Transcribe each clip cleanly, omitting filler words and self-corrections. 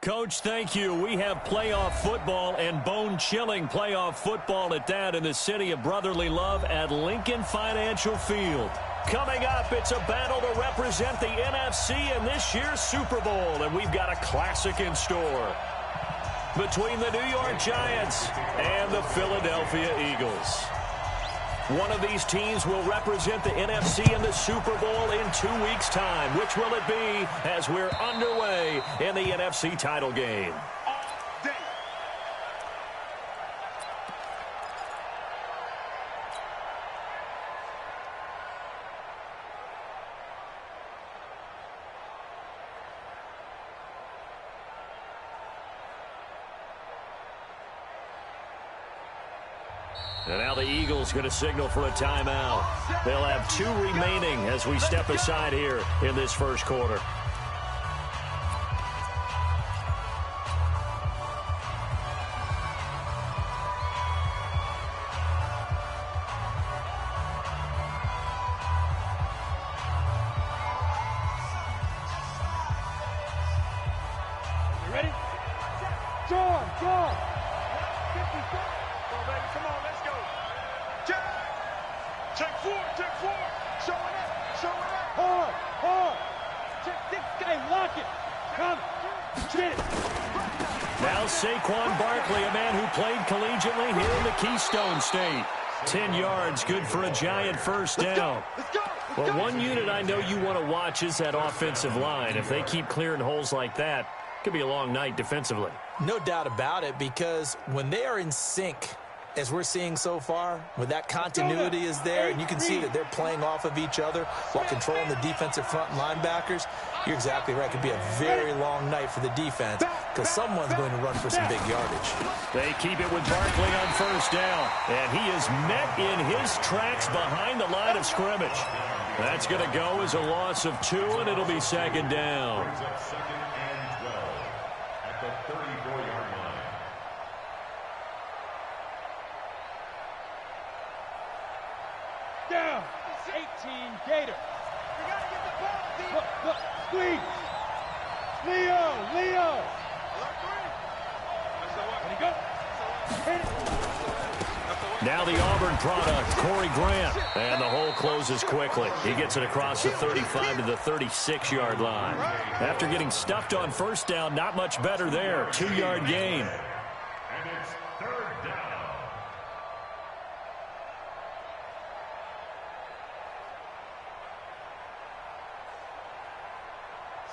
Coach, thank you. We have playoff football and bone-chilling playoff football at that in the city of brotherly love at Lincoln Financial Field. Coming up, it's a battle to represent the NFC in this year's Super Bowl, and we've got a classic in store between the New York Giants and the Philadelphia Eagles. One of these teams will represent the NFC in the Super Bowl in 2 weeks' time. Which will it be as we're underway in the NFC title game? And now the Eagles going to signal for a timeout. They'll have 2 remaining as we step aside here in this first quarter. You ready? John! 50 seconds. Come on, let's go. Check four. Showing up. Hard. Check 6, guy, lock it. Come. Get it. Now Saquon Barkley, a man who played collegiately here in the Keystone State. 10 yards, good for a Giant first down. Let's go. Well, one unit I know you want to watch is that offensive line. If they keep clearing holes like that, it could be a long night defensively. No doubt about it, because when they are in sync, as we're seeing so far, when that continuity is there, and you can see that they're playing off of each other while controlling the defensive front linebackers, you're exactly right. It could be a very long night for the defense because someone's going to run for some big yardage. They keep it with Barkley on first down, and he is met in his tracks behind the line of scrimmage. That's going to go as a loss of 2, and it'll be second down. Down. 18 Gator. We got to get the ball. Look. Squeeze. Leo. Let it go. Hit it. Now the Auburn product, Corey Grant. And the hole closes quickly. He gets it across the 35 to the 36-yard line. After getting stuffed on first down, not much better there. 2-yard gain. And it's third down.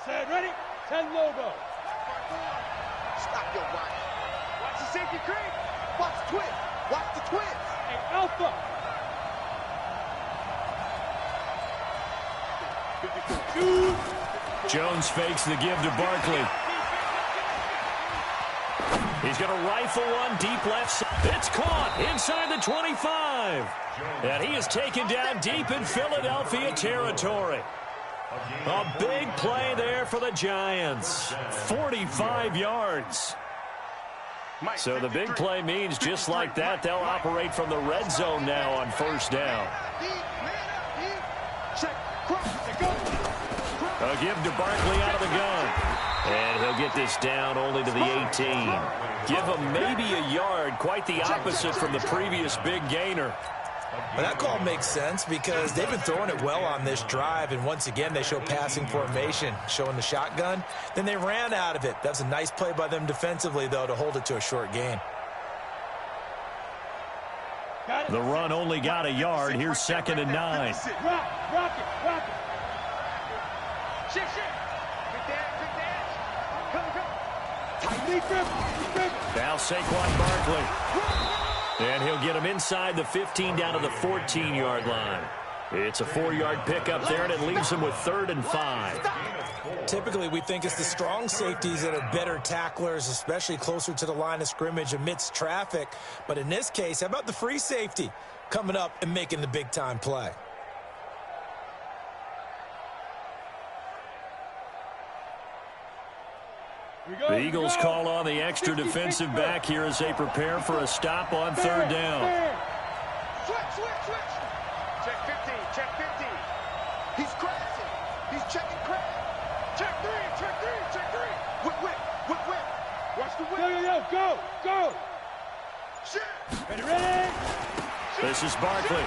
Set, ready? 10 logo. Stop your watch. Watch the safety creep. Watch the twist. Watch the twist. Hey, Alpha. Jones fakes the give to Barkley. He's going to rifle one deep left side. It's caught inside the 25. And he is taken down deep in Philadelphia territory. A big play there for the Giants. 45 yards. So the big play means just like that, they'll operate from the red zone now on first down. A give to Barkley out of the gun. And he'll get this down only to the 18. Give him maybe a yard, quite the opposite from the previous big gainer. Well, that call makes sense because they've been throwing it well on this drive, and once again they show passing formation, showing the shotgun. Then they ran out of it. That was a nice play by them defensively, though, to hold it to a short gain. The run only got a yard. Here's 2nd and 9. Rock it. Shift. Good dash. Come. Tight grip. Now Saquon Barkley. And he'll get him inside the 15 down to the 14-yard line. It's a 4-yard pickup there, and it leaves him with 3rd and 5. Typically, we think it's the strong safeties that are better tacklers, especially closer to the line of scrimmage amidst traffic. But in this case, how about the free safety coming up and making the big-time play? The Eagles call on the extra defensive back here as they prepare for a stop on 3rd down. Switch. Check 15. He's crashing. He's checking crash. Check three. Whip. Go! Go! Ready? This is Barkley.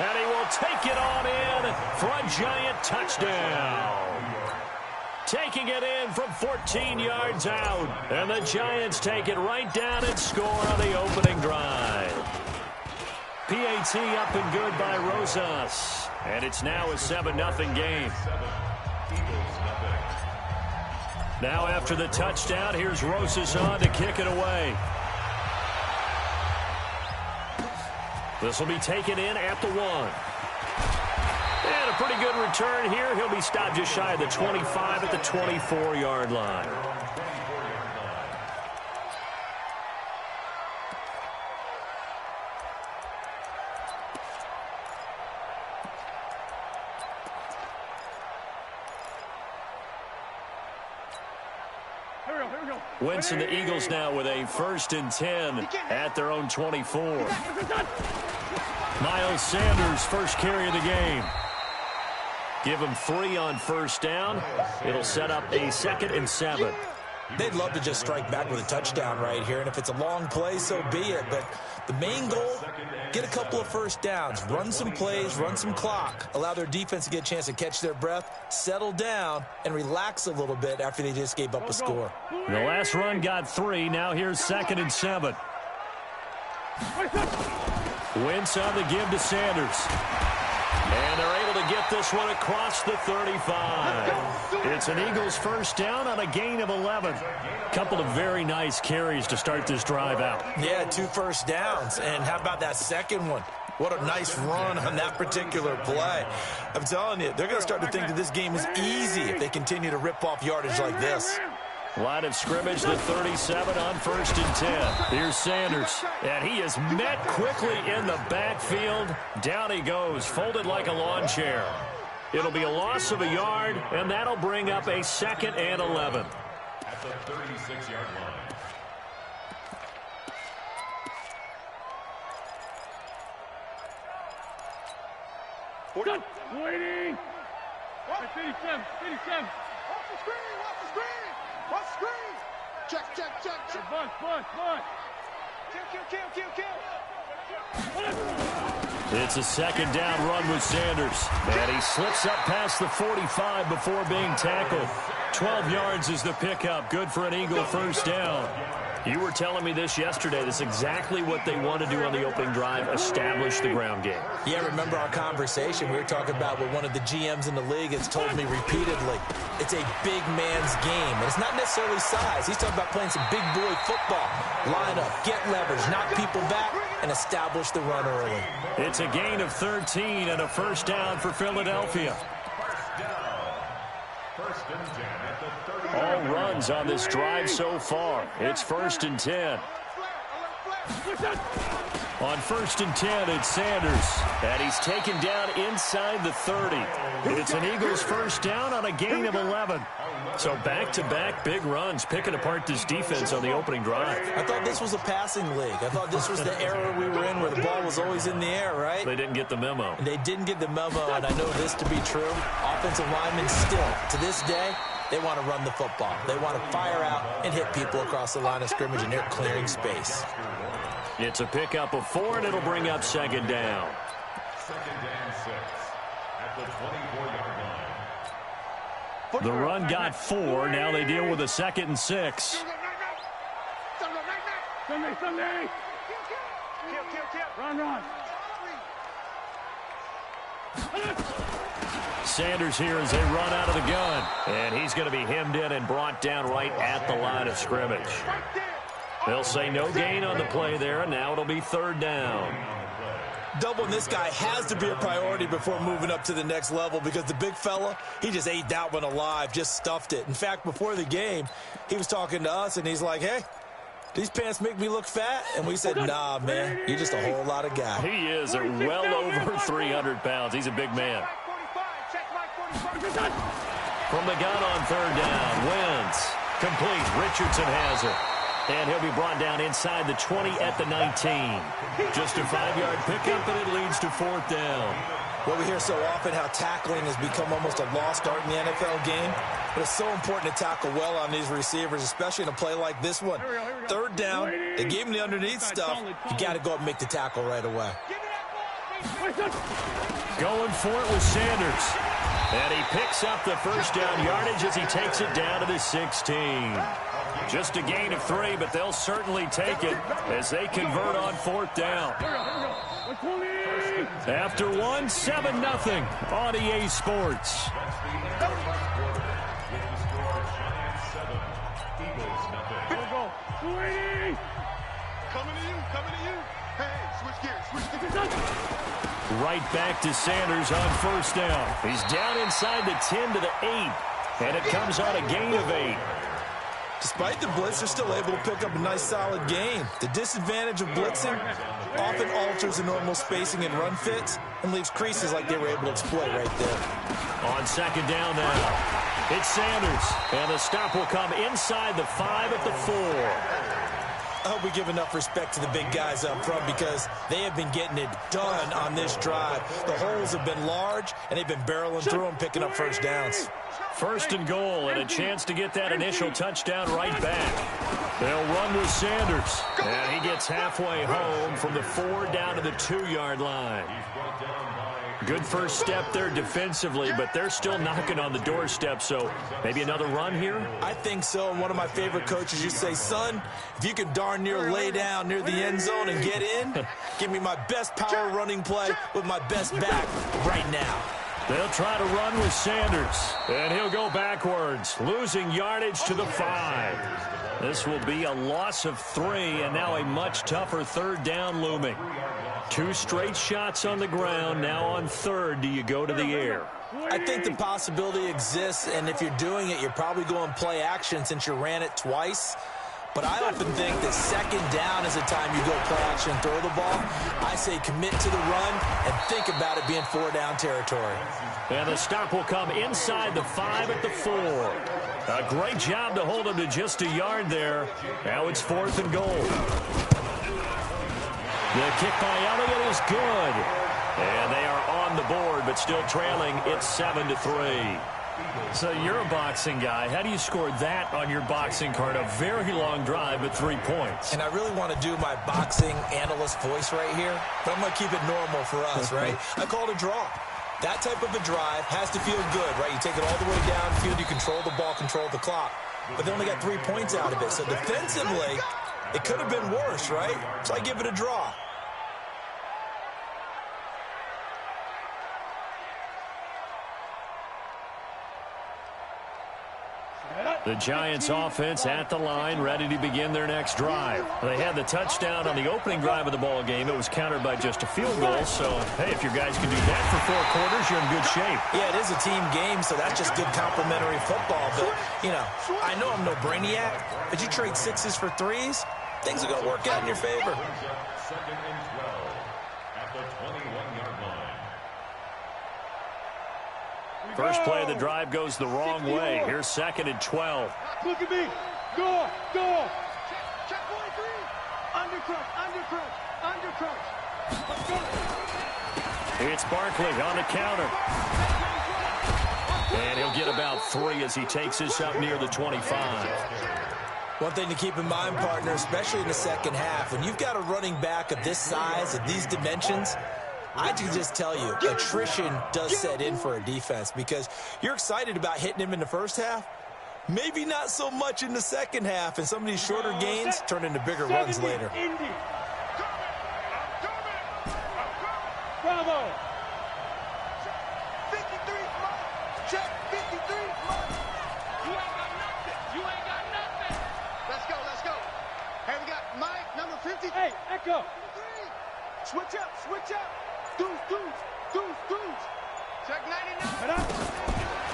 And he will take it on in for a giant touchdown. Taking it in from 14 yards out. And the Giants take it right down and score on the opening drive. PAT up and good by Rosas. And it's now a 7-0 game. Now after the touchdown, here's Rosas on to kick it away. This will be taken in at the 1. And a pretty good return here. He'll be stopped just shy of the 25 at the 24-yard line. Wentz and the Eagles now with a 1st and 10 at their own 24. Miles Sanders, first carry of the game. Give him 3 on 1st down. It'll set up a 2nd and 7. They'd love to just strike back with a touchdown right here, and if it's a long play, so be it. But the main goal, get a couple of 1st downs, run some plays, run some clock, allow their defense to get a chance to catch their breath, settle down, and relax a little bit after they just gave up a score. The last run got 3. Now here's 2nd and 7. Wentz on the give to Sanders. And they're able to get this one across the 35. It's an Eagles 1st down on a gain of 11. Couple of very nice carries to start this drive out. Yeah, 2 1st downs. And how about that second one? What a nice run on that particular play. I'm telling you, they're going to start to think that this game is easy if they continue to rip off yardage like this. Line of scrimmage, the 37 on 1st and 10. Here's Sanders, and he is met quickly in the backfield. Down he goes, folded like a lawn chair. It'll be a loss of a yard, and that'll bring up a 2nd and 11. At the 36-yard line. Waiting. 37. Off the screen. Off the screen. Check. Bust. Kill. It's a 2nd down run with Sanders. And he slips up past the 45 before being tackled. 12 yards is the pickup. Good for an Eagle 1st down. You were telling me this yesterday. That's exactly what they want to do on the opening drive, establish the ground game. Yeah, remember our conversation? We were talking about what one of the GMs in the league has told me repeatedly. It's a big man's game. And it's not necessarily size. He's talking about playing some big boy football. Line up, get leverage, knock people back, and establish the run early. It's a gain of 13 and a 1st down for Philadelphia. All runs on this drive so far. It's 1st and 10. On 1st and 10, it's Sanders. And he's taken down inside the 30. It's an Eagles 1st down on a gain of 11. So back-to-back big runs, picking apart this defense on the opening drive. I thought this was a passing league. I thought this was the era we were in where the ball was always in the air, right? They didn't get the memo. They didn't get the memo, and I know this to be true. Offensive linemen still, to this day, they want to run the football. They want to fire out and hit people across the line of scrimmage, and they're clearing space. It's a pickup of 4, and it'll bring up 2nd down. 2nd and 6 at the 24-yard line. The run got 4. Now they deal with a 2nd and 6. Sunday. Run. Sanders here as they run out of the gun. And he's going to be hemmed in and brought down right at the line of scrimmage. They'll say no gain on the play there, and now it'll be 3rd down. Doubling this guy has to be a priority before moving up to the next level because the big fella, he just ate that one alive, just stuffed it. In fact, before the game, he was talking to us, and he's like, hey, these pants make me look fat? And we said, nah, man, you're just a whole lot of guy. He is well over 300 pounds. He's a big man. From the gun on 3rd down, Wentz. Complete. Richardson has it. And he'll be brought down inside the 20 at the 19. Just a 5-yard pickup, and it leads to 4th down. Well, we hear so often how tackling has become almost a lost art in the NFL game. But it's so important to tackle well on these receivers, especially in a play like this one. 3rd down, they gave him the underneath stuff. You got to go up and make the tackle right away. Going for it with Sanders. And he picks up the 1st down yardage as he takes it down to the 16. Just a gain of 3, but they'll certainly take it as they convert on 4th down. After 1, 7-0 on EA Sports. Coming to you. Hey, switch gears. Right back to Sanders on 1st down. He's down inside the 10 to the 8, and it comes on a gain of 8. Despite the blitz, they're still able to pick up a nice, solid gain. The disadvantage of blitzing often alters the normal spacing and run fits and leaves creases like they were able to exploit right there. On 2nd down now, it's Sanders, and the stop will come inside the 5 at the 4. I hope we give enough respect to the big guys up front because they have been getting it done on this drive. The holes have been large, and they've been barreling through them, picking up 1st downs. 1st and goal, and a chance to get that initial touchdown right back. They'll run with Sanders, and he gets halfway home from the 4 down to the 2-yard line. Good first step there defensively, but they're still knocking on the doorstep, so maybe another run here? I think so, and one of my favorite coaches used to say, son, if you can darn near lay down near the end zone and get in, give me my best power running play with my best back right now. They'll try to run with Sanders, and he'll go backwards, losing yardage to the 5. This will be a loss of 3, and now a much tougher 3rd down looming. 2 straight shots on the ground. Now on 3rd, do you go to the air? I think the possibility exists, and if you're doing it, you're probably going play action since you ran it twice. But I often think that 2nd down is the time you go play action and throw the ball. I say commit to the run and think about it being 4 down territory. And the stop will come inside the 5 at the 4. A great job to hold him to just a yard there. Now it's 4th and goal. The kick by Elliott is good. And they are on the board, but still trailing. It's 7-3. So you're a boxing guy. How do you score that on your boxing card? A very long drive, but 3 points. And I really want to do my boxing analyst voice right here, but I'm going to keep it normal for us, right? I call it a draw. That type of a drive has to feel good, right? You take it all the way downfield, you control the ball, control the clock. But they only got 3 points out of it. So defensively, it could have been worse, right? So I give it a draw. The Giants offense at the line, ready to begin their next drive. They had the touchdown on the opening drive of the ball game. It was countered by just a field goal. So, hey, if your guys can do that for 4 quarters, you're in good shape. Yeah, it is a team game, so that's just good complimentary football. But, you know, I know I'm no brainiac, but you trade 6s for 3s, things are going to work out in your favor. 2nd and 12 at the 21-yard line. First play of the drive goes the wrong way. Here's 2nd and 12. Look at me. Go. Check 43. Undercrush. Let's go. It's Barkley on the counter. And he'll get about 3 as he takes this up near the 25. One thing to keep in mind, partner, especially in the second half, when you've got a running back of this size, of these dimensions, I can just tell you, attrition does set in for a defense because you're excited about hitting him in the first half. Maybe not so much in the second half, and some of these shorter gains turn into bigger runs later. Bravo. 53. Check 53. You ain't got nothing. Let's go. Hey, we got Mike, number 50. Hey, Echo. Switch up. Deuce. Check 99.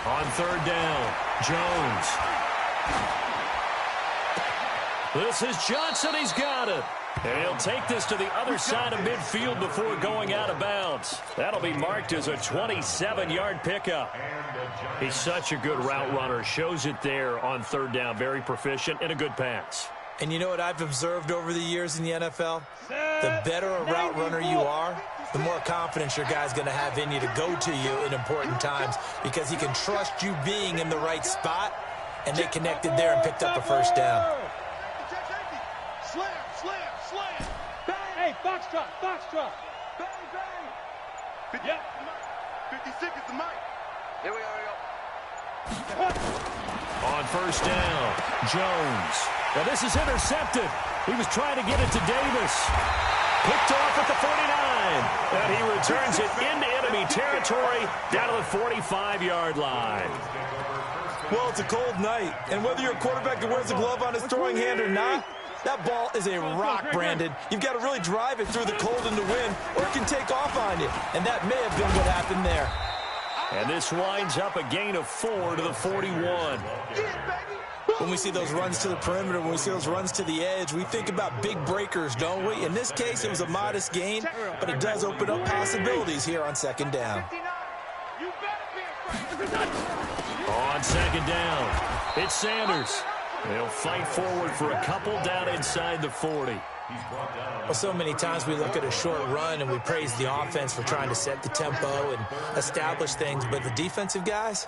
On 3rd down, Jones. This is Johnson. He's got it. And he'll take this to the other side of midfield before going out of bounds. That'll be marked as a 27-yard pickup. He's such a good route runner. Shows it there on 3rd down. Very proficient and a good pass. And you know what I've observed over the years in the NFL? The better a route runner you are, the more confidence your guy's going to have in you to go to you in important times because he can trust you being in the right spot, and they connected there and picked up a first down. Slam, slam, slam. Bang. Hey, box drop. Bang, bang. Yep. 56 is the mic. Here we go. On first down, Jones. Now this is intercepted. He was trying to get it to Davis. Picked off at the 49. And he returns it into enemy territory down to the 45-yard line. Well, it's a cold night, and whether you're a quarterback that wears a glove on his throwing hand or not, that ball is a rock, Brandon. You've got to really drive it through the cold and the wind, or it can take off on you. And that may have been what happened there. And this winds up a gain of 4 to the 41. When we see those runs to the perimeter, when we see those runs to the edge, we think about big breakers, don't we? In this case, it was a modest gain, but it does open up possibilities here on second down. On second down, it's Sanders. They'll fight forward for a couple down inside the 40. Well, so many times we look at a short run and we praise the offense for trying to set the tempo and establish things, but the defensive guys,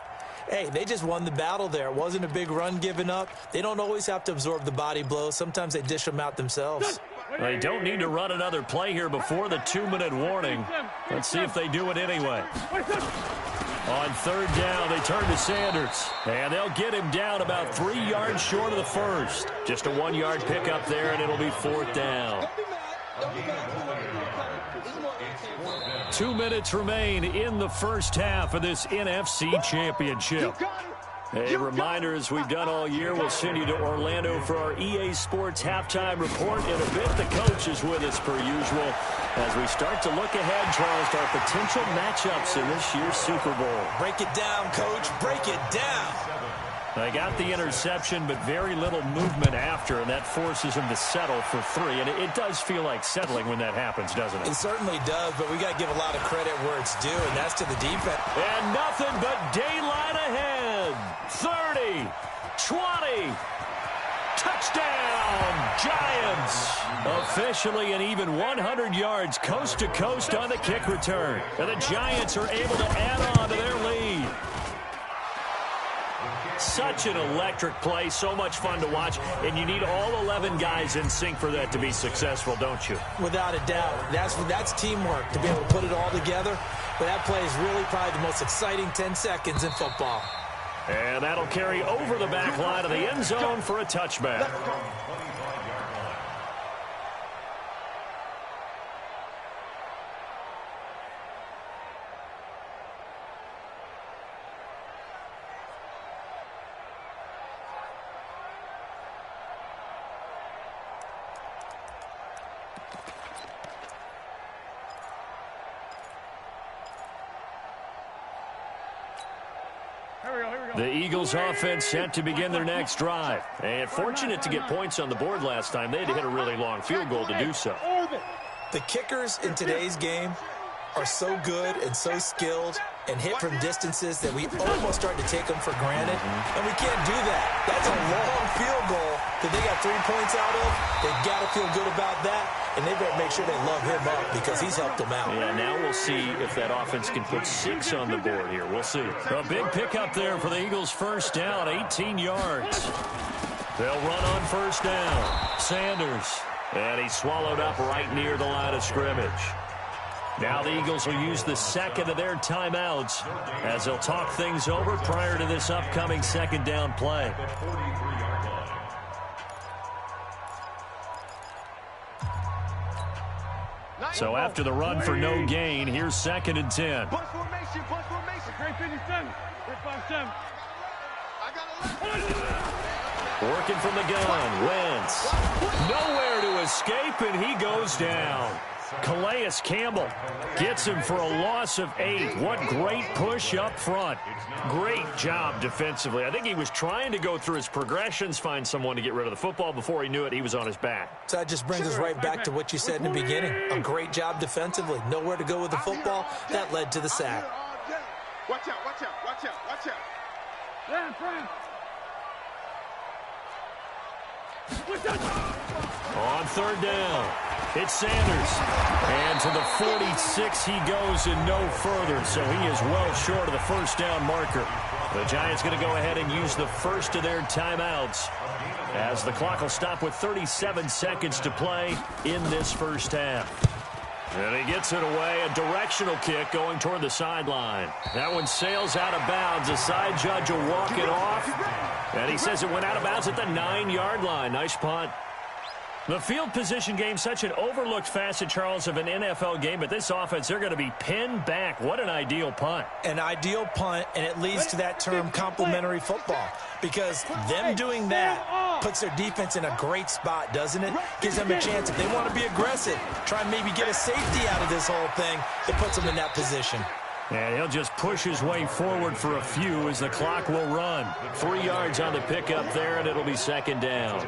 hey, they just won the battle there. It wasn't a big run given up. They don't always have to absorb the body blows. Sometimes they dish them out themselves. They don't need to run another play here before the 2-minute warning. Let's see if they do it anyway. On third down, they turn to Sanders, and they'll get him down about 3 yards short of the first. Just a 1-yard pickup there, and it'll be fourth down. 2 minutes remain in the first half of this NFC Championship. A reminder, as we've done all year, we'll send you to Orlando for our EA Sports halftime report. In a bit, the coach is with us per usual as we start to look ahead, Charles, to our potential matchups in this year's Super Bowl. Break it down, Coach. Break it down. They got the interception, but very little movement after, and that forces him to settle for 3. And it does feel like settling when that happens, doesn't it? It certainly does, but we got to give a lot of credit where it's due, and that's to the defense. And nothing but daylight ahead. 30, 20, touchdown, Giants. Officially an even 100 yards coast to coast on the kick return. And the Giants are able to add on to their lead. Such an electric play, so much fun to watch, and you need all 11 guys in sync for that to be successful, don't you? Without a doubt. That's teamwork, to be able to put it all together. But that play is really probably the most exciting 10 seconds in football. And that'll carry over the back line of the end zone for a touchback. The Eagles offense set to begin their next drive. And fortunate to get points on the board last time. They had to hit a really long field goal to do so. The kickers in today's game are so good and so skilled and hit from distances that we almost start to take them for granted. And we can't do that. That's a long field goal that they got 3 points out of. They've got to feel good about that. And they better make sure they love him up because he's helped them out. Yeah, now we'll see if that offense can put 6 on the board here. We'll see. A big pickup there for the Eagles' first down, 18 yards. They'll run on first down. Sanders. And he's swallowed up right near the line of scrimmage. Now the Eagles will use the second of their timeouts as they'll talk things over prior to this upcoming second down play. So after the run for no gain, here's second and 10. Punch formation, punch formation. Great 57. Great 57. Working from the gun, Wentz. Nowhere to escape, and he goes down. Calais Campbell gets him for a loss of 8. What great push up front. Great job defensively. I think he was trying to go through his progressions, find someone to get rid of the football. Before he knew it, he was on his back. So that just brings us right back to what you said in the beginning. A great job defensively. Nowhere to go with the football. That led to the sack. Watch out, watch out, watch out, watch out. Yeah, friend. On third down, it's Sanders. And to the 46 he goes and no further, so he is well short of the first down marker. The Giants going to go ahead and use the first of their timeouts as the clock will stop with 37 seconds to play in this first half. And he gets it away, a directional kick going toward the sideline. That one sails out of bounds. The side judge will walk it off. And he says it went out of bounds at the 9-yard line. Nice punt. The field position game, such an overlooked facet, Charles, of an NFL game. But this offense, they're going to be pinned back. What an ideal punt. An ideal punt, and it leads to that term complementary football. Because them doing that puts their defense in a great spot, doesn't it? Gives them a chance. If they want to be aggressive, try and maybe get a safety out of this whole thing, it puts them in that position. And he'll just push his way forward for a few as the clock will run. 3 yards on the pickup there, and it'll be second down.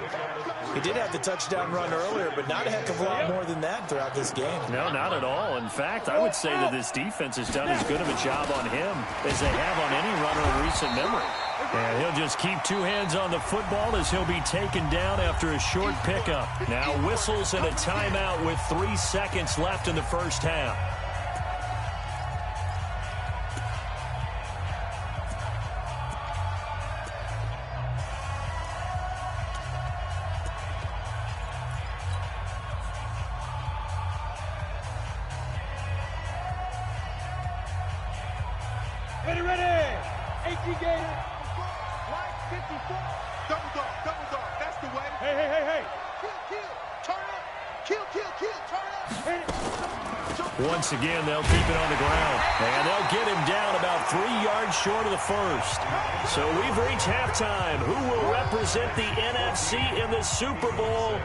He did have the touchdown run earlier, but not a heck of a lot more than that throughout this game. No, not at all. In fact, I would say that this defense has done as good of a job on him as they have on any runner in recent memory. And he'll just keep 2 hands on the football as he'll be taken down after a short pickup. Now whistles and a timeout with 3 seconds left in the first half. Ready. 18 Gator. Right, 54. Double dog. That's the way. Hey. Kill. Turn up. Kill. Turn up. Once again, they'll keep it on the ground. And they'll get him down about 3 yards short of the first. So we've reached halftime. Who will represent the NFC in the Super Bowl?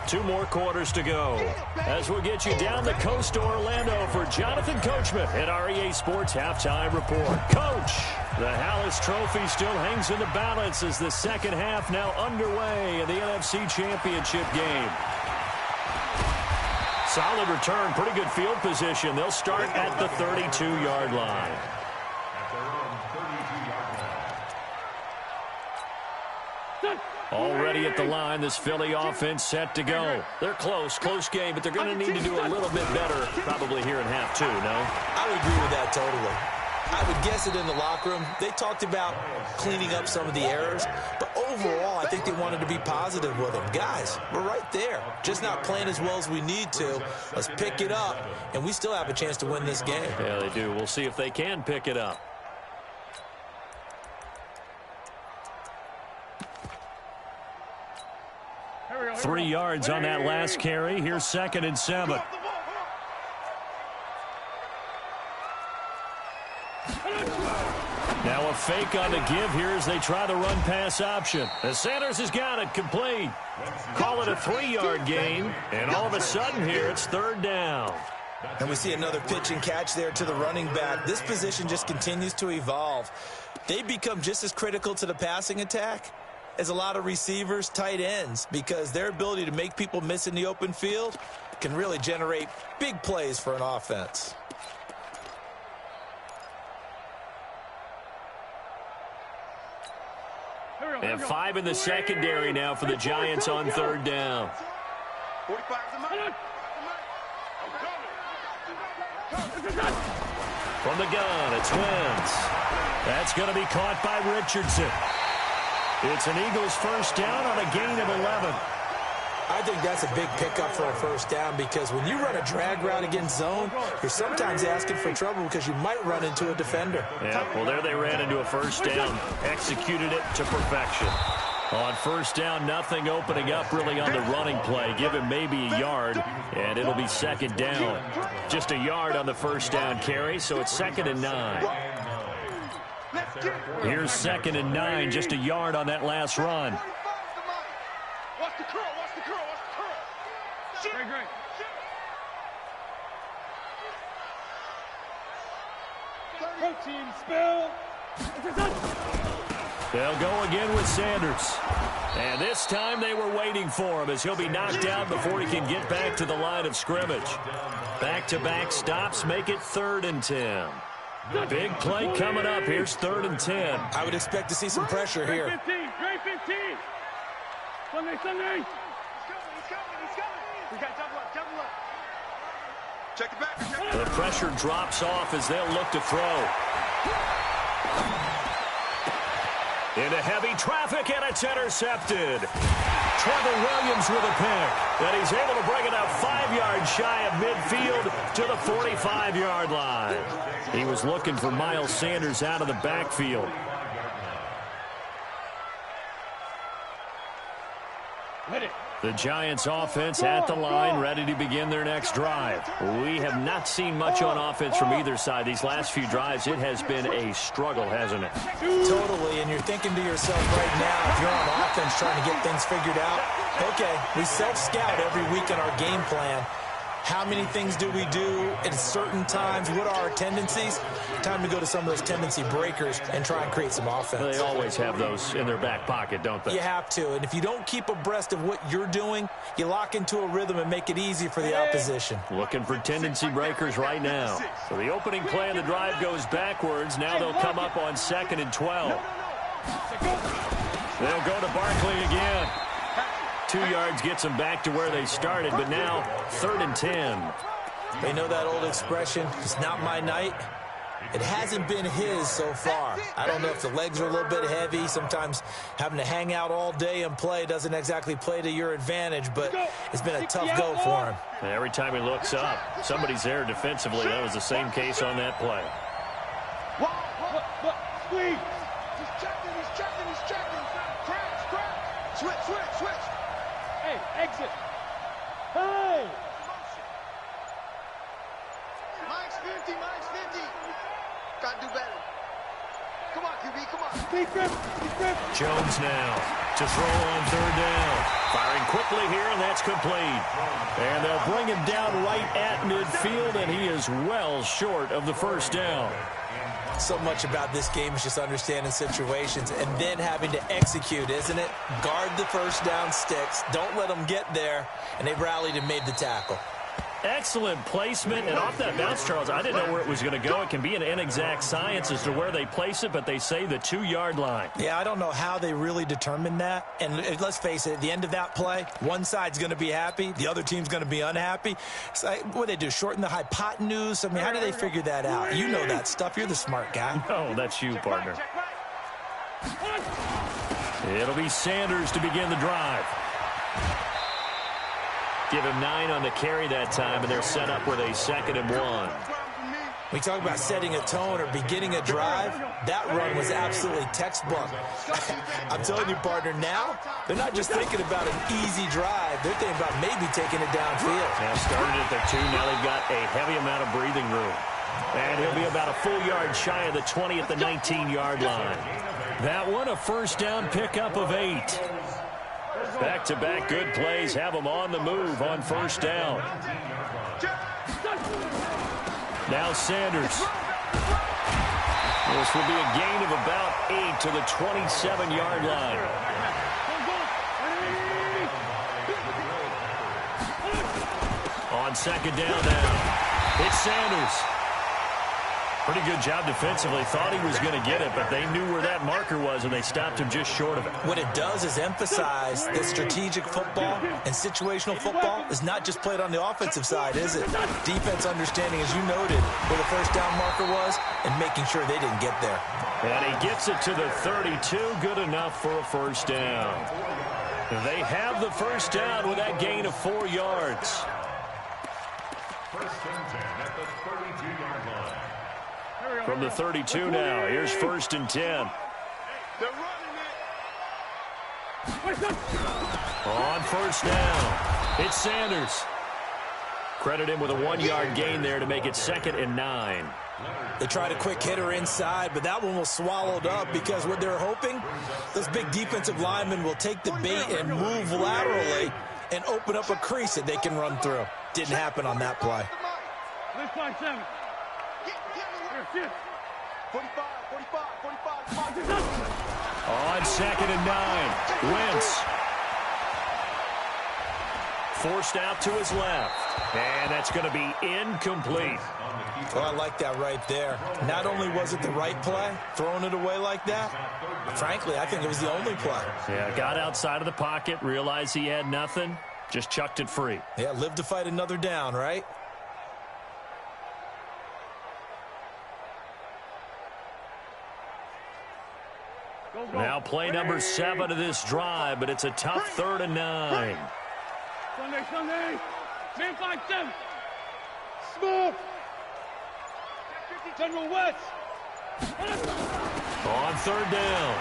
2 more quarters to go. As we'll get you down the coast to Orlando for Jonathan Coachman at REA Sports Halftime Report. Coach, the Hallis Trophy still hangs in the balance as the second half now underway in the NFC Championship game. Solid return, pretty good field position. They'll start at the 32-yard line. Already at the line, this Philly offense set to go. They're close game, but they're going to need to do a little bit better probably here in half 2, no? I would agree with that totally. I would guess it in the locker room. They talked about cleaning up some of the errors, but overall, I think they wanted to be positive with them. Guys, we're right there. Just not playing as well as we need to. Let's pick it up, and we still have a chance to win this game. Yeah, they do. We'll see if they can pick it up. Here we go. 3 yards on that last carry. Here's 2nd and 7. Now a fake on the give here as they try the run-pass option. As Sanders has got it complete. Call it a 3-yard gain. And all of a sudden here, it's 3rd down. And we see another pitch and catch there to the running back. This position just continues to evolve. They become just as critical to the passing attack as a lot of receivers, tight ends, because their ability to make people miss in the open field can really generate big plays for an offense. And 5 in the secondary now for the Giants on 3rd down. From the gun, it's Wentz. That's going to be caught by Richardson. It's an Eagles first down on a gain of 11. I think that's a big pickup for a first down because when you run a drag route against zone, you're sometimes asking for trouble because you might run into a defender. Yeah, well, there they ran into a first down, executed it to perfection. On first down, nothing opening up really on the running play. Give him maybe a yard, and it'll be 2nd down. Just a yard on the first down carry, so it's 2nd and 9. Here's 2nd and 9, just a yard on that last run. Watch the curl. Great. Protein spill. They'll go again with Sanders. And this time they were waiting for him as he'll be knocked out before he can get back to the line of scrimmage. Back-to-back stops make it 3rd and 10. Big play coming up. Here's 3rd and 10. I would expect to see some pressure here. 15. He's coming. We got double up. Check it back. The pressure drops off as they'll look to throw. Into heavy traffic, and it's intercepted. Trevor Williams with a pick, and he's able to bring it up 5 yards shy of midfield to the 45-yard line. He was looking for Miles Sanders out of the backfield. The Giants offense at the line, ready to begin their next drive. We have not seen much on offense from either side. These last few drives, it has been a struggle, hasn't it? Totally, and you're thinking to yourself right now, if you're on offense trying to get things figured out, okay, we self-scout every week in our game plan. How many things do we do at certain times? What are our tendencies? Time to go to some of those tendency breakers and try and create some offense. They always have those in their back pocket, don't they? You have to, and if you don't keep abreast of what you're doing, you lock into a rhythm and make it easy for the opposition. Looking for tendency breakers right now. So the opening play of the drive goes backwards. Now they'll come up on 2nd and 12. They'll go to Barkley again. 2 yards gets them back to where they started, but now 3rd and 10. They know that old expression, it's not my night. It hasn't been his so far. I don't know if the legs are a little bit heavy. Sometimes having to hang out all day and play doesn't exactly play to your advantage, but it's been a tough go for him. Every time he looks up, somebody's there defensively. That was the same case on that play. Squeeze. He's checking. Switch. Hey, exit. Hey! Mike's 50. Gotta do better. Come on, QB, come on. Keep grip. Jones now to throw on 3rd down. Firing quickly here, and that's complete. And they'll bring him down right at midfield, and he is well short of the 1st down. So much about this game is just understanding situations and then having to execute, isn't it? Guard the 1st down sticks. Don't let them get there. And they rallied and made the tackle. Excellent placement, and off that bounce, Charles, I didn't know where it was going to go. It can be an inexact science as to where they place it, but they say the 2-yard line. Yeah, I don't know how they really determined that. And let's face it, at the end of that play, one side's going to be happy, the other team's going to be unhappy. So what do they do, shorten the hypotenuse? I mean, how do they figure that out? You know that stuff. You're the smart guy. No, that's you, partner. It'll be Sanders to begin the drive. Give him 9 on the carry that time, and they're set up with a 2nd and 1. We talk about setting a tone or beginning a drive. That run was absolutely textbook. I'm telling you, partner, now they're not just thinking about an easy drive. They're thinking about maybe taking it downfield. Now started at the 2. Now they've got a heavy amount of breathing room. And he'll be about a full yard shy of the 20 at the 19-yard line. That one, a 1st down pickup of 8. Back-to-back good plays have them on the move on 1st down. Now Sanders. This will be a gain of about 8 to the 27-yard line. On 2nd down now, it's Sanders. Pretty good job defensively. Thought he was going to get it, but they knew where that marker was, and they stopped him just short of it. What it does is emphasize that strategic football and situational football is not just played on the offensive side, is it? Defense understanding, as you noted, where the 1st down marker was and making sure they didn't get there. And he gets it to the 32. Good enough for a 1st down. They have the 1st down with that gain of 4 yards. 1st and 10 at the 32-yard line. From the 32 now, here's 1st and 10. They're running it. On 1st down, it's Sanders. Credit him with a 1-yard gain there to make it 2nd and 9. They tried a quick hitter inside, but that one was swallowed up because what they're hoping, those big defensive linemen will take the bait and move laterally and open up a crease that they can run through. Didn't happen on that play. 45. On 2nd and 9, Wentz. forced out to his left. And that's going to be incomplete. Well, I like that right there. Not only was it the right play, throwing it away like that, frankly, I think it was the only play. Yeah, got outside of the pocket, realized he had nothing, just chucked it free. Yeah, live to fight another down, right? Now play number 7 of this drive, but it's a tough 3rd and 9. Sunday. Man 5-7. Smooth. General West. On 3rd down,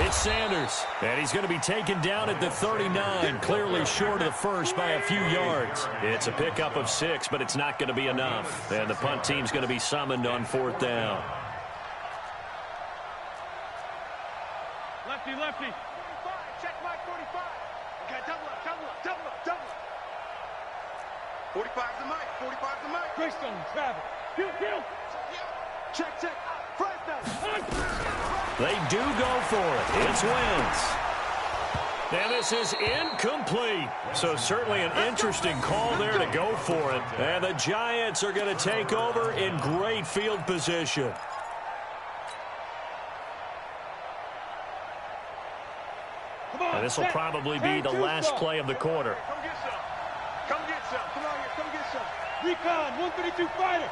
it's Sanders. And he's going to be taken down at the 39, clearly short of the first by a few yards. It's a pickup of 6, but it's not going to be enough. And the punt team's going to be summoned on 4th down. Lefty, lefty. 45, check mark 45. Okay, double up, double up, double up, double up. 45's the mic, 45's the mic. Greystone, travel. Kill. Check, check. They do go for it. It's Wentz. And this is incomplete. So certainly an interesting call there to go for it. And the Giants are going to take over in great field position. And this will probably be the last play of the quarter. Come get some. Come get some. Come on here. Come get some. Recon, 132 fighter.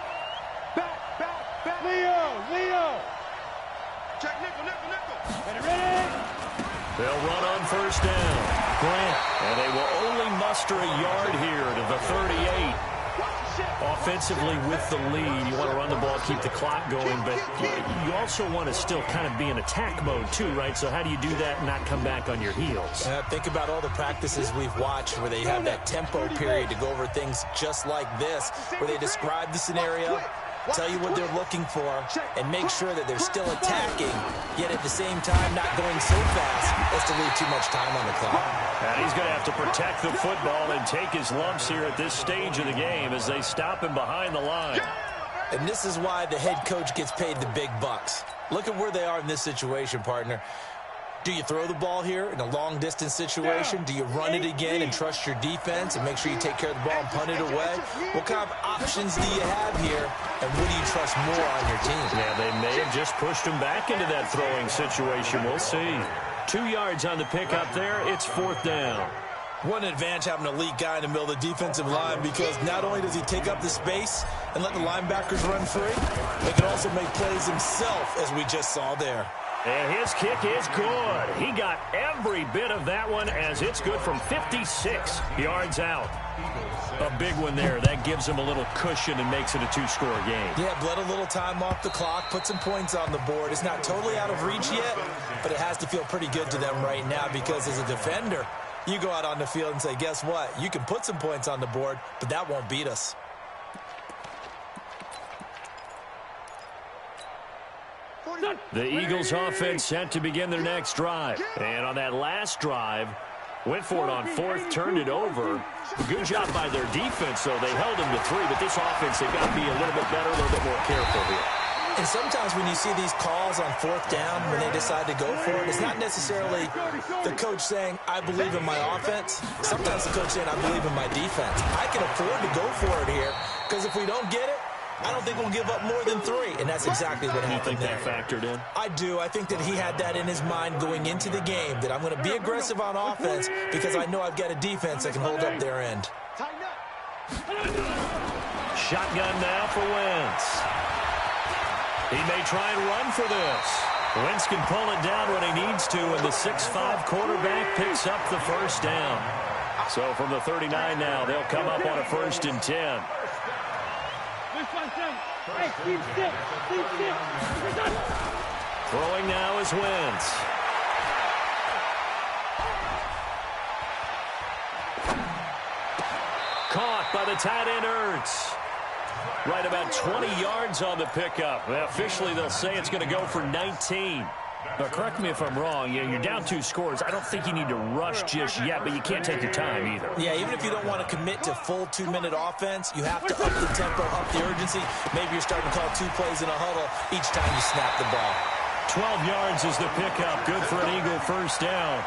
Back. Leo. Check nickel. Ready? They'll run on 1st down. Grant. And they will only muster a yard here to the 38. Offensively with the lead, you want to run the ball, keep the clock going, but you also want to still kind of be in attack mode too, right? So how do you do that and not come back on your heels? Think about all the practices we've watched where they have that tempo period to go over things just like this, where they describe the scenario, tell you what they're looking for, and make sure that they're still attacking, yet at the same time not going so fast as to leave too much time on the clock. And he's going to have to protect the football and take his lumps here at this stage of the game as they stop him behind the line. And this is why the head coach gets paid the big bucks. Look at where they are in this situation, partner. Do you throw the ball here in a long-distance situation? Do you run it again and trust your defense and make sure you take care of the ball and punt it away? What kind of options do you have here, and what do you trust more on your team? Yeah, they may have just pushed him back into that throwing situation. We'll see. 2 yards on the pickup there. It's 4th down. What an advantage having an elite guy in the middle of the defensive line, because not only does he take up the space and let the linebackers run free, he can also make plays himself, as we just saw there. And his kick is good. He got every bit of that one as it's good from 56 yards out. A big one there. That gives him a little cushion and makes it a 2-score game. Yeah, bled a little time off the clock, put some points on the board. It's not totally out of reach yet, but it has to feel pretty good to them right now, because as a defender, you go out on the field and say, guess what? You can put some points on the board, but that won't beat us. The Eagles offense set to begin their next drive. And on that last drive, went for it on 4th, turned it over. Good job by their defense, though. They held them to 3, but this offense, they've got to be a little bit better, a little bit more careful here. And sometimes when you see these calls on 4th down, when they decide to go for it, it's not necessarily the coach saying, I believe in my offense. Sometimes the coach saying, I believe in my defense. I can afford to go for it here, because if we don't get it, I don't think we'll give up more than 3, and that's exactly what happened there. You think that factored in? I do. I think that he had that in his mind going into the game, that I'm going to be aggressive on offense because I know I've got a defense that can hold up their end. Shotgun now for Wentz. He may try and run for this. Wentz can pull it down when he needs to, and the 6'5" quarterback picks up the 1st down. So from the 39 now, they'll come up on a 1st and 10. Throwing now is Wentz. Caught by the tight end Ertz. Right about 20 yards on the pickup. Officially, they'll say it's going to go for 19. Now, correct me if I'm wrong. Yeah, you're down 2 scores. I don't think you need to rush just yet, but you can't take your time either. Yeah, even if you don't want to commit to full 2-minute offense, you have to up the tempo, up the urgency. Maybe you're starting to call 2 plays in a huddle each time you snap the ball. 12 yards is the pickup. Good for an Eagle 1st down.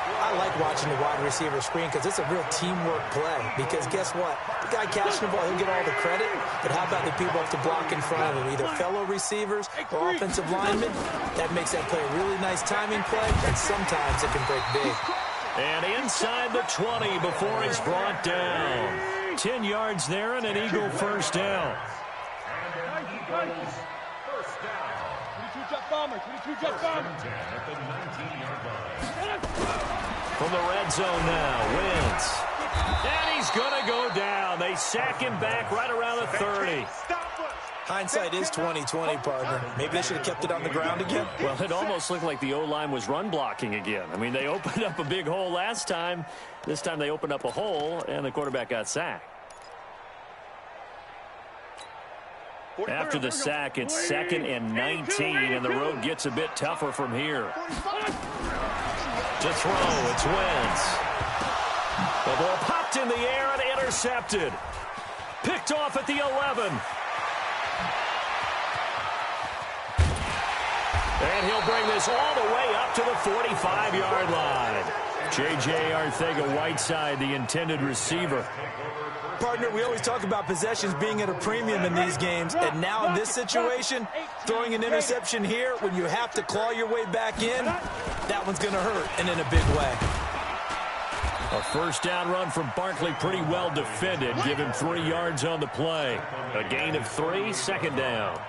I like watching the wide receiver screen because it's a real teamwork play. Because guess what? The guy catching the ball, he'll get all the credit. But how about the people have to block in front of him, either fellow receivers or offensive linemen? That makes that play a really nice timing play, and sometimes it can break big. And inside the 20 before he's brought down. 10 yards there and an Eagle first down. First down. 22 Jet Bomber. 22 Jet Bomber. At the 19-yard line. From the red zone now, Wentz. And he's going to go down. They sack him back right around the 30. Hindsight is 20/20, partner. Maybe they should have kept it on the ground again. Well, it almost looked like the O-line was run blocking again. I mean, they opened up a big hole last time. This time they opened up a hole, and the quarterback got sacked. After the sack, it's 2nd and 19, and the road gets a bit tougher from here. To throw, it's Wentz. The ball popped in the air and intercepted. Picked off at the 11. And he'll bring this all the way up to the 45-yard line. J.J. Arcega-Whiteside, the intended receiver. Partner, we always talk about possessions being at a premium in these games, and now in this situation, throwing an interception here when you have to claw your way back in, that one's going to hurt, and in a big way. A first down run from Barkley, pretty well defended. Give him 3 yards on the play. A gain of 3, 2nd down.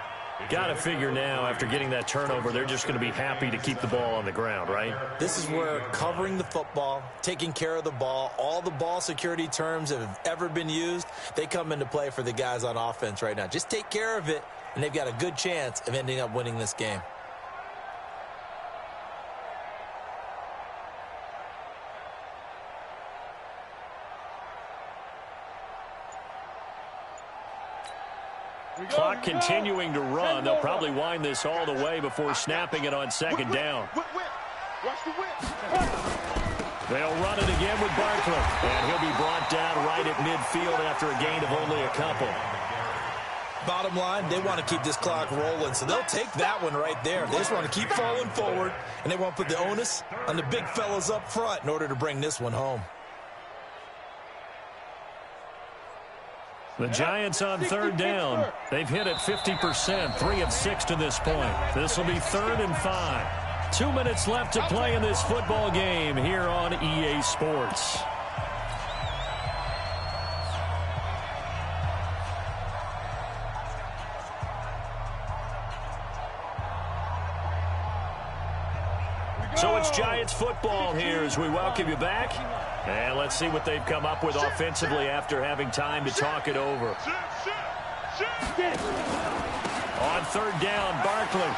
Got to figure now, after getting that turnover, they're just going to be happy to keep the ball on the ground, right? This is where covering the football, taking care of the ball, all the ball security terms that have ever been used, they come into play for the guys on offense right now. Just take care of it, and they've got a good chance of ending up winning this game. Clock continuing to run. They'll probably wind this all the way before snapping it on 2nd down. They'll run it again with Barkley. And he'll be brought down right at midfield after a gain of only a couple. Bottom line, they want to keep this clock rolling, so they'll take that one right there. They just want to keep falling forward, and they want to put the onus on the big fellas up front in order to bring this one home. The Giants on 3rd down. They've hit it 50%, 3 of 6 to this point. This will be 3rd and 5. 2 minutes left to play in this football game here on EA Sports. So it's Giants football here as we welcome you back. And let's see what they've come up with offensively after having time to talk it over. On 3rd down, Barkley.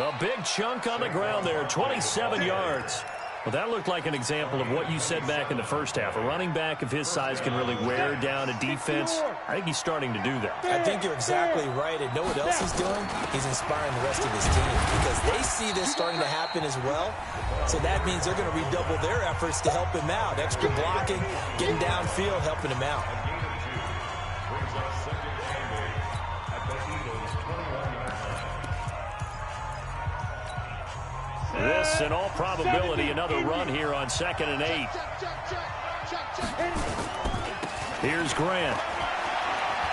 A big chunk on the ground there, 27 yards. Well, that looked like an example of what you said back in the first half. A running back of his size can really wear down a defense. I think he's starting to do that. I think you're exactly right. And know what else he's doing? He's inspiring the rest of his team because they see this starting to happen as well. So that means they're going to redouble their efforts to help him out. Extra blocking, getting downfield, helping him out. This, in all probability, another run here on 2nd and 8. Here's Grant.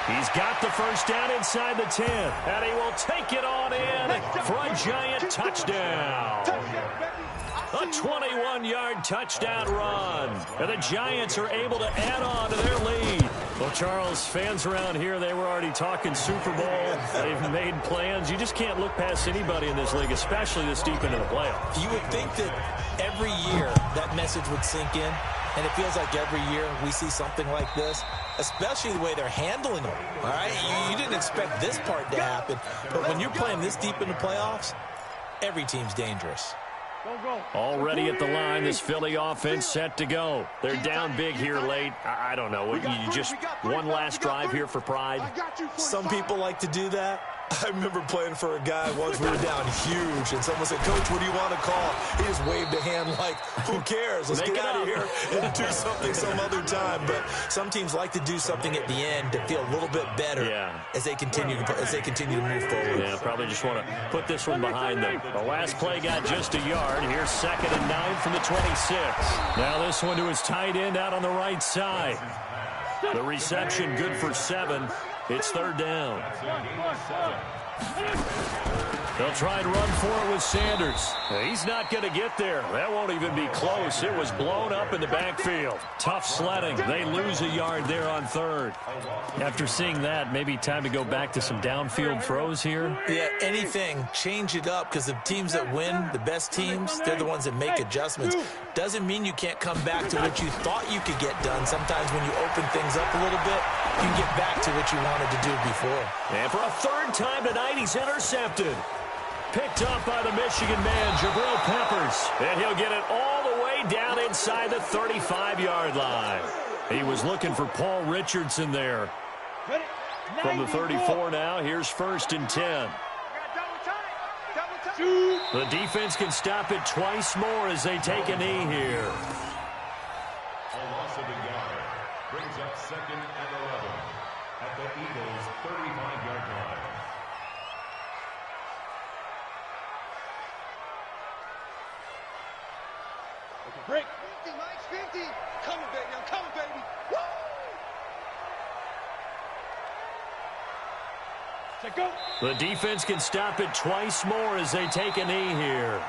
He's got the first down inside the 10, and he will take it on in for a Giant touchdown. A 21-yard touchdown run, and the Giants are able to add on to their lead. Well, Charles, fans around here, they were already talking Super Bowl. They've made plans. You just can't look past anybody in this league, especially this deep into the playoffs. You would think that every year that message would sink in, and it feels like every year we see something like this, especially the way they're handling them. All right, you didn't expect this part to happen, but when you're playing this deep in the playoffs, every team's dangerous. Already at the line, this Philly offense set to go. They're down big here late. I don't know. You just one last drive here for pride? Some people like to do that. I remember playing for a guy once. We were down huge, and someone said, "Coach, what do you want to call?" He just waved a hand like, "Who cares? Let's get out of here and do something some other time." But some teams like to do something at the end to feel a little bit better as they continue to move forward. Yeah, probably just want to put this one behind them. The last play got just a yard. Here's 2nd and 9 from the 26. Now this one to his tight end out on the right side. The reception good for 7. It's 3rd down. They'll try and run for it with Sanders. He's not going to get there. That won't even be close. It was blown up in the backfield. Tough sledding. They lose a yard there on 3rd. After seeing that, maybe time to go back to some downfield throws here. Yeah, anything. Change it up, because the teams that win, the best teams, they're the ones that make adjustments. Doesn't mean you can't come back to what you thought you could get done. Sometimes when you open things up a little bit, you can get back to what you wanted to do before. And for a 3rd time tonight, he's intercepted. Picked up by the Michigan man, Jabril Peppers. And he'll get it all the way down inside the 35-yard line. He was looking for Paul Richardson there. From the 34 now, here's 1st and 10. The defense can stop it twice more as they take a knee here. A loss of a yard brings up 2nd and 11 at the Eagles' 35-yard line. Break. 50, Mike, 50. Coming, baby. I'm coming, baby. Woo! Say go. The defense can stop it twice more as they take a knee here.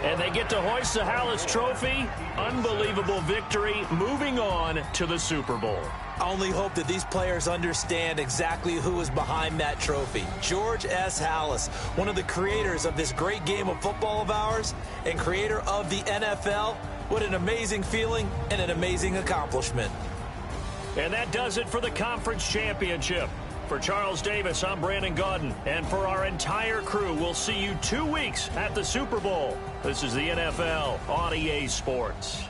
And they get to hoist the Hallis Trophy. Unbelievable victory. Moving on to the Super Bowl. I only hope that these players understand exactly who is behind that trophy. George S. Halas, one of the creators of this great game of football of ours and creator of the NFL. What an amazing feeling and an amazing accomplishment. And that does it for the conference championship. For Charles Davis, I'm Brandon Gaudin. And for our entire crew, we'll see you 2 weeks at the Super Bowl. This is the NFL on EA Sports.